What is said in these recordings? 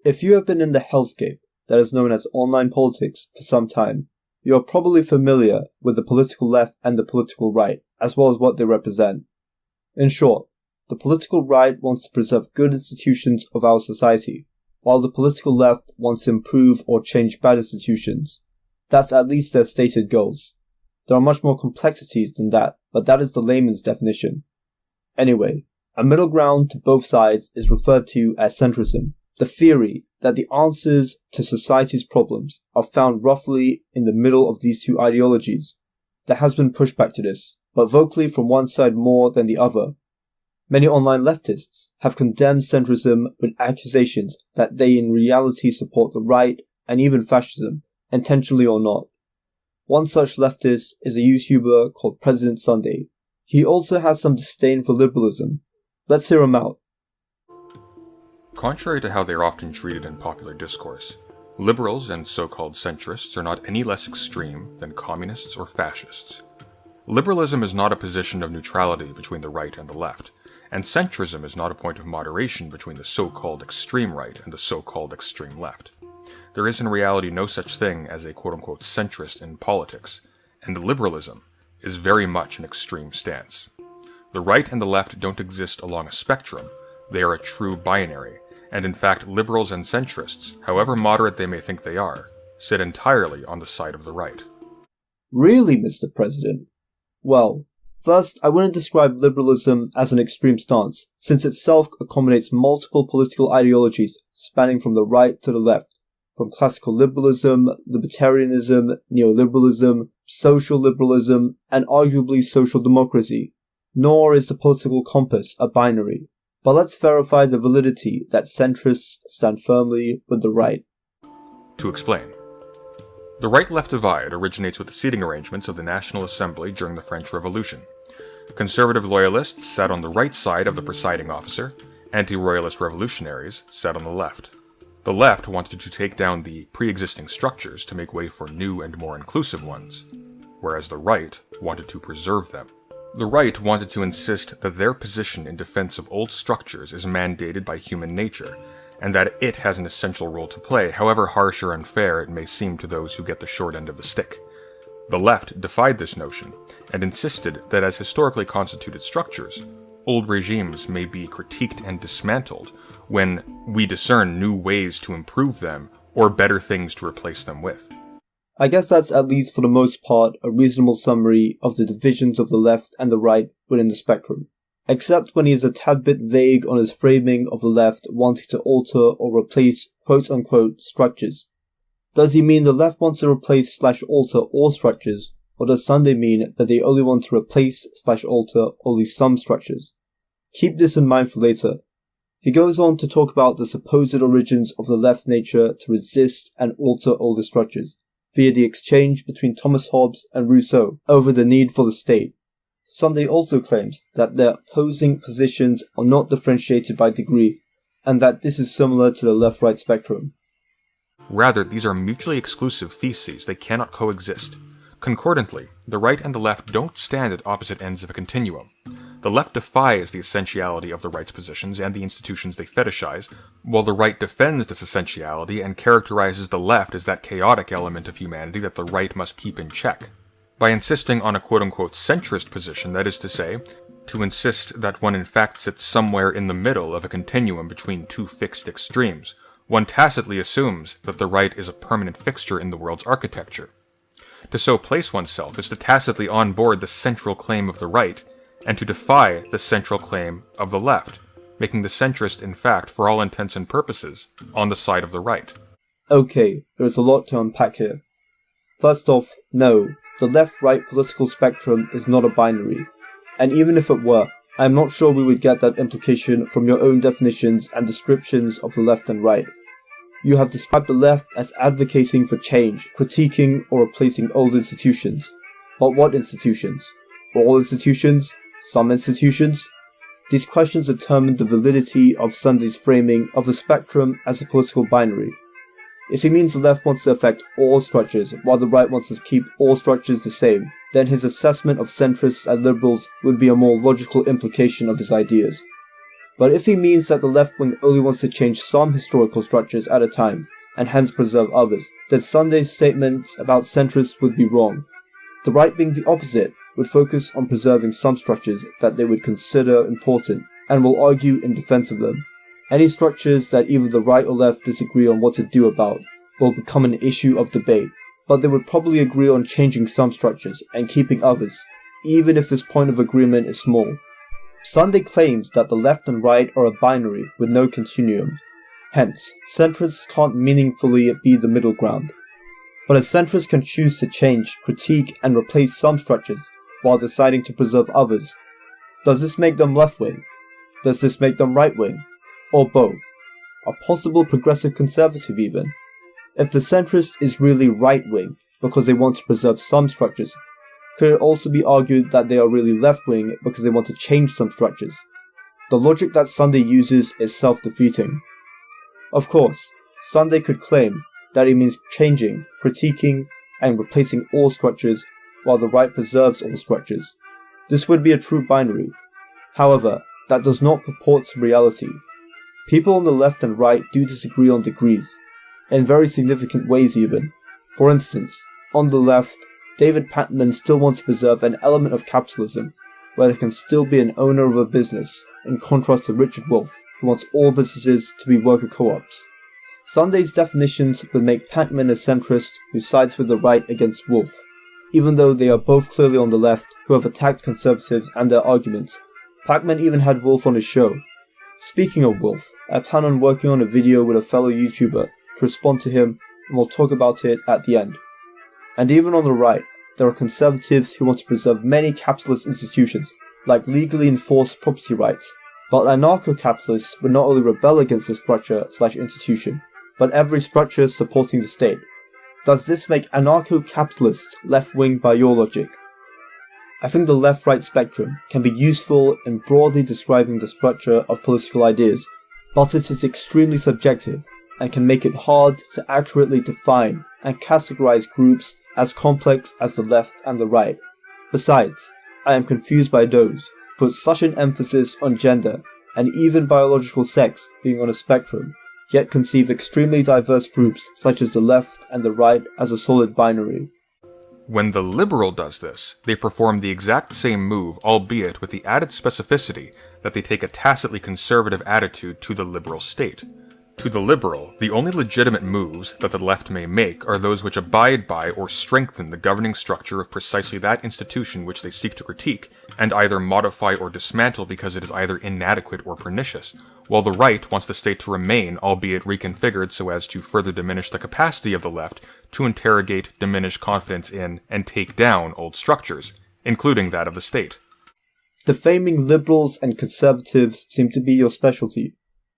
If you have been in the hellscape that is known as online politics for some time, you are probably familiar with the political left and the political right, as well as what they represent. In short, the political right wants to preserve good institutions of our society, while the political left wants to improve or change bad institutions. That's at least their stated goals. There are much more complexities than that, but that is the layman's definition. Anyway, a middle ground to both sides is referred to as centrism, the theory that the answers to society's problems are found roughly in the middle of these two ideologies. There has been pushback to this, but vocally from one side more than the other. Many online leftists have condemned centrism with accusations that they in reality support the right and even fascism, intentionally or not. One such leftist is a YouTuber called President Sunday. He also has some disdain for liberalism. Let's hear him out. Contrary to how they are often treated in popular discourse, liberals and so-called centrists are not any less extreme than communists or fascists. Liberalism is not a position of neutrality between the right and the left, and centrism is not a point of moderation between the so-called extreme right and the so-called extreme left. There is in reality no such thing as a quote-unquote centrist in politics, and liberalism is very much an extreme stance. The right and the left don't exist along a spectrum, they are a true binary, and in fact liberals and centrists, however moderate they may think they are, sit entirely on the side of the right. Really, Mr. President? Well, first, I wouldn't describe liberalism as an extreme stance, since itself accommodates multiple political ideologies spanning from the right to the left, from classical liberalism, libertarianism, neoliberalism, social liberalism, and arguably social democracy. Nor is the political compass a binary. But let's verify the validity that centrists stand firmly with the right. To explain. The right-left divide originates with the seating arrangements of the National Assembly during the French Revolution. Conservative loyalists sat on the right side of the presiding officer, anti-royalist revolutionaries sat on the left. The left wanted to take down the pre-existing structures to make way for new and more inclusive ones, whereas the right wanted to preserve them. The right wanted to insist that their position in defense of old structures is mandated by human nature, and that it has an essential role to play, however harsh or unfair it may seem to those who get the short end of the stick. The left defied this notion, and insisted that as historically constituted structures, old regimes may be critiqued and dismantled when we discern new ways to improve them or better things to replace them with. I guess that's at least for the most part a reasonable summary of the divisions of the left and the right within the spectrum, except when he is a tad bit vague on his framing of the left wanting to alter or replace quote-unquote structures. Does he mean the left wants to replace/alter all structures, or does Sunday mean that they only want to replace/alter only some structures? Keep this in mind for later. He goes on to talk about the supposed origins of the left's nature to resist and alter older structures, via the exchange between Thomas Hobbes and Rousseau over the need for the state. Sunday also claims that their opposing positions are not differentiated by degree, and that this is similar to the left-right spectrum. Rather, these are mutually exclusive theses, they cannot coexist. Concordantly, the right and the left don't stand at opposite ends of a continuum. The left defies the essentiality of the right's positions and the institutions they fetishize, while the right defends this essentiality and characterizes the left as that chaotic element of humanity that the right must keep in check. By insisting on a quote-unquote centrist position, that is to say, to insist that one in fact sits somewhere in the middle of a continuum between two fixed extremes, one tacitly assumes that the right is a permanent fixture in the world's architecture. To so place oneself is to tacitly onboard the central claim of the right, and to defy the central claim of the left, making the centrist, in fact, for all intents and purposes, on the side of the right. Okay, there's a lot to unpack here. First off, no, the left-right political spectrum is not a binary, and even if it were, I am not sure we would get that implication from your own definitions and descriptions of the left and right. You have described the left as advocating for change, critiquing or replacing old institutions. But what institutions? All institutions? Some institutions? These questions determine the validity of Sunday's framing of the spectrum as a political binary. If he means the left wants to affect all structures, while the right wants to keep all structures the same, then his assessment of centrists and liberals would be a more logical implication of his ideas. But if he means that the left wing only wants to change some historical structures at a time, and hence preserve others, then Sunday's statements about centrists would be wrong. The right being the opposite would focus on preserving some structures that they would consider important, and will argue in defense of them. Any structures that either the right or left disagree on what to do about will become an issue of debate, but they would probably agree on changing some structures and keeping others, even if this point of agreement is small. Sunday claims that the left and right are a binary with no continuum. Hence, centrists can't meaningfully be the middle ground. But a centrist can choose to change, critique, and replace some structures while deciding to preserve others. Does this make them left-wing? Does this make them right-wing? Or both? A possible progressive conservative even? If the centrist is really right-wing because they want to preserve some structures, could it also be argued that they are really left-wing because they want to change some structures? The logic that Sunday uses is self-defeating. Of course, Sunday could claim that it means changing, critiquing, and replacing all structures, while the right preserves all structures. This would be a true binary. However, that does not purport to reality. People on the left and right do disagree on degrees, in very significant ways even. For instance, on the left, David Pakman still wants to preserve an element of capitalism, where there can still be an owner of a business, in contrast to Richard Wolff, who wants all businesses to be worker co-ops. Sunday's definitions would make Pakman a centrist who sides with the right against Wolff, even though they are both clearly on the left who have attacked conservatives and their arguments. Pakman even had Wolff on his show. Speaking of Wolff, I plan on working on a video with a fellow YouTuber to respond to him, and we'll talk about it at the end. And even on the right, there are conservatives who want to preserve many capitalist institutions, like legally enforced property rights. But anarcho-capitalists would not only rebel against the structure/institution, but every structure supporting the state. Does this make anarcho-capitalists left-wing by your logic? I think the left-right spectrum can be useful in broadly describing the structure of political ideas, but it is extremely subjective and can make it hard to accurately define and categorize groups as complex as the left and the right. Besides, I am confused by those who put such an emphasis on gender and even biological sex being on a spectrum, yet conceive extremely diverse groups such as the left and the right as a solid binary. When the liberal does this, they perform the exact same move, albeit with the added specificity that they take a tacitly conservative attitude to the liberal state. To the liberal, the only legitimate moves that the left may make are those which abide by or strengthen the governing structure of precisely that institution which they seek to critique, and either modify or dismantle because it is either inadequate or pernicious, while the right wants the state to remain, albeit reconfigured so as to further diminish the capacity of the left to interrogate, diminish confidence in, and take down old structures, including that of the state. Defaming liberals and conservatives seem to be your specialty.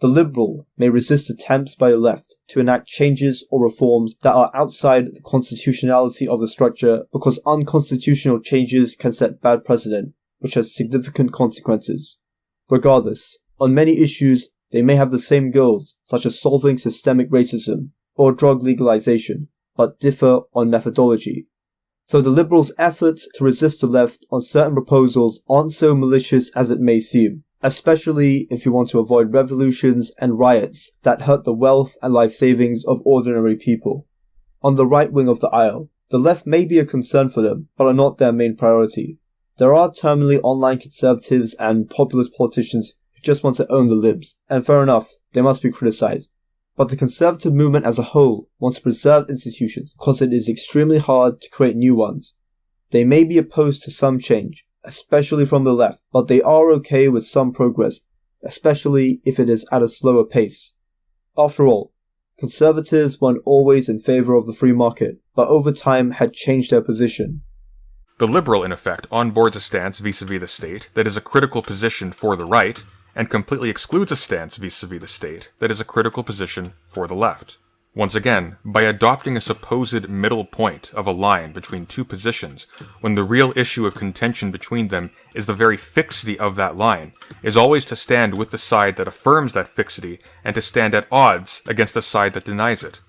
The liberal may resist attempts by the left to enact changes or reforms that are outside the constitutionality of the structure because unconstitutional changes can set bad precedent, which has significant consequences. Regardless, on many issues, they may have the same goals, such as solving systemic racism or drug legalization, but differ on methodology. So the liberals' efforts to resist the left on certain proposals aren't so malicious as it may seem, especially if you want to avoid revolutions and riots that hurt the wealth and life savings of ordinary people. On the right wing of the aisle, the left may be a concern for them, but are not their main priority. There are terminally online conservatives and populist politicians who just want to own the libs, and fair enough, they must be criticized. But the conservative movement as a whole wants to preserve institutions because it is extremely hard to create new ones. They may be opposed to some change, especially from the left, but they are okay with some progress, especially if it is at a slower pace. After all, conservatives weren't always in favor of the free market, but over time had changed their position. The liberal, in effect, onboards a stance vis-à-vis the state that is a critical position for the right, and completely excludes a stance vis-à-vis the state that is a critical position for the left. Once again, by adopting a supposed middle point of a line between two positions, when the real issue of contention between them is the very fixity of that line, is always to stand with the side that affirms that fixity and to stand at odds against the side that denies it.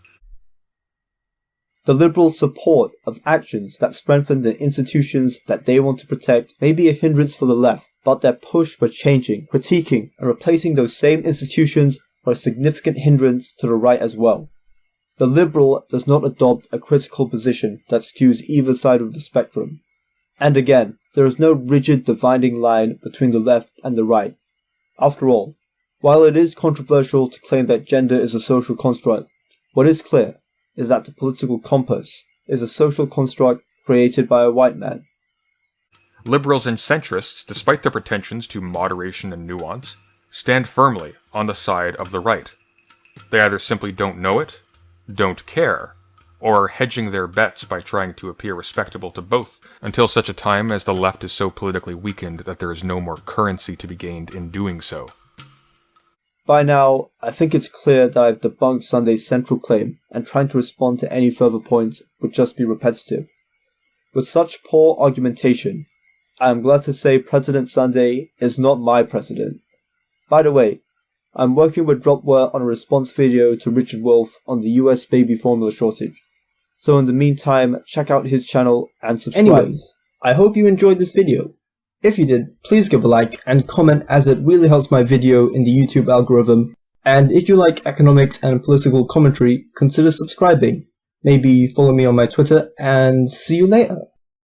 The liberals' support of actions that strengthen the institutions that they want to protect may be a hindrance for the left, but their push for changing, critiquing, and replacing those same institutions are a significant hindrance to the right as well. The liberal does not adopt a critical position that skews either side of the spectrum. And again, there is no rigid dividing line between the left and the right. After all, while it is controversial to claim that gender is a social construct, what is clear is that the political compass is a social construct created by a white man. Liberals and centrists, despite their pretensions to moderation and nuance, stand firmly on the side of the right. They either simply don't know it, don't care, or are hedging their bets by trying to appear respectable to both until such a time as the left is so politically weakened that there is no more currency to be gained in doing so. By now, I think it's clear that I've debunked Sunday's central claim, and trying to respond to any further points would just be repetitive. With such poor argumentation, I am glad to say President Sunday is not my president. By the way, I'm working with Dropware on a response video to Richard Wolff on the US baby formula shortage. So in the meantime, check out his channel and subscribe. Anyways, I hope you enjoyed this video. If you did, please give a like and comment, as it really helps my video in the YouTube algorithm. And if you like economics and political commentary, consider subscribing. Maybe follow me on my Twitter, and see you later.